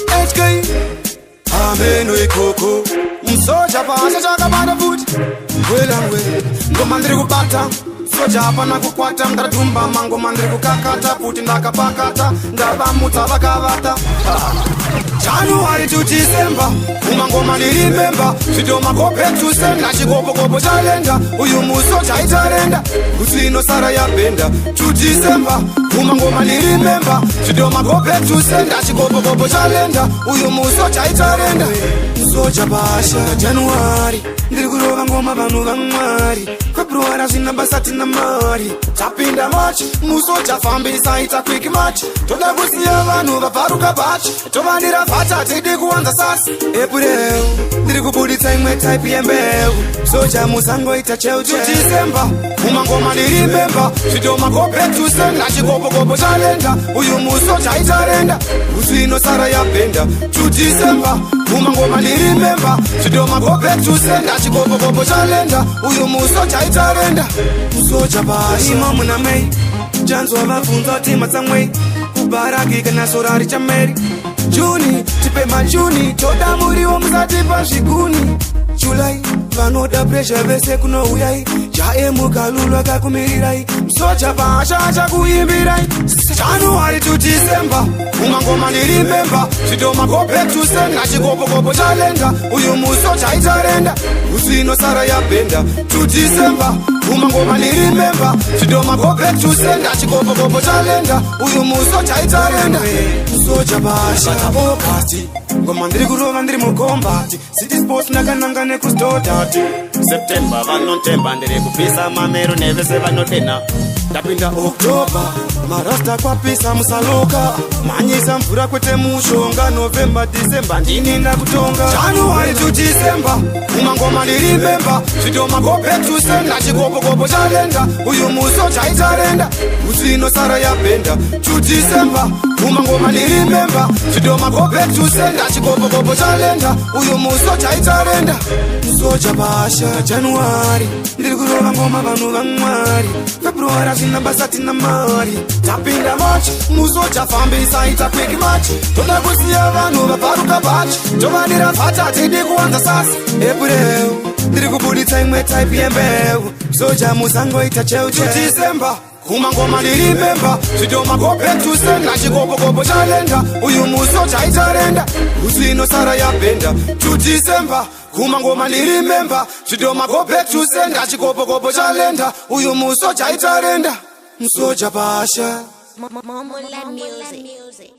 HK Ameno ikoko Msoja pasha chakabanda futi Wela wela Ngoma ndiri kubata Soja hapa na kukwata Mdaratumba mangoma ndiri kukakata Puti ndakapakata Ndabamutsa vakavata January to December Umangoma nirimemba Video makope tusenda Chikopo chalenda Uyu musoja itarenda Usino sara ya benda To December Umangoma nirimemba Video makope tusenda Chikopo chalenda Uyu musoja itarenda Musoja basha January ndiri kurova ngoma vanhu vamwari February azvina basati namari tapinda March musoja fambisa ita quick match toda kusiya vanhu vabvaruka batch tovanira vhata tidi kuwanza sasi April ndiri kubuditsa imwe type yembeu soja musangoita cheu December umangoma ndirimemba video makope tusenda chikopo chalenda uyu musoja itarenda usino sara yabenda to December umangoma ndirimemba video makope tusenda chikopo chalenda uyu musoja itarenda musoja basi muna mei janzwa vafunza tima tsamwe kubaraki kana sorari chameri Juni tipe majuni toda muriwo musatipa zvikuni July vanoda pressure vese kuno uyai jae mukalulwa kakumirirai musoja basha achakuimbirai January to December umangoma ndirimemba video makope tusenda chikopo chalenda uyu musoja itarenda usino sara yabenda to December umangoma ndirimemba video makope tusenda chikopo chalenda uyu musoja itarenda musoja basha okati ngoma ndiri kurova ndiri mukombati city sports nakananga nekustodati September vanotemba ndiri kupisa mamero nevese vanodena tapinda October marasta kwapisa musaloka manyisa mvura kwete mushonga November December ndininda kutonga January to December umangoma ndirimemba video makope tusenda chikopo chalenda uyu musoja itarenda usino sara yabenda to December umangoma ndirimemba video makope tusenda chikopo chalenda uyu musoja itarenda musoja basha January ndiri kurova ngoma vanhu vamwari February azvina basati namari tapinda March musoja fambisa ita quick match toda kusiya vanhu vabvaruka batch tovanira vhata tidi kuwanza sasi April ndiri kubuditsa imwe type yembeu soja musangoita cheu December umangoma ndirimemba video makope tusenda chikopo chalenda uyu musoja itarenda usino sara yabenda to December umangoma ndirimemba video makope tusenda chikopo chalenda uyu musoja itarenda musoja basha Mama Music.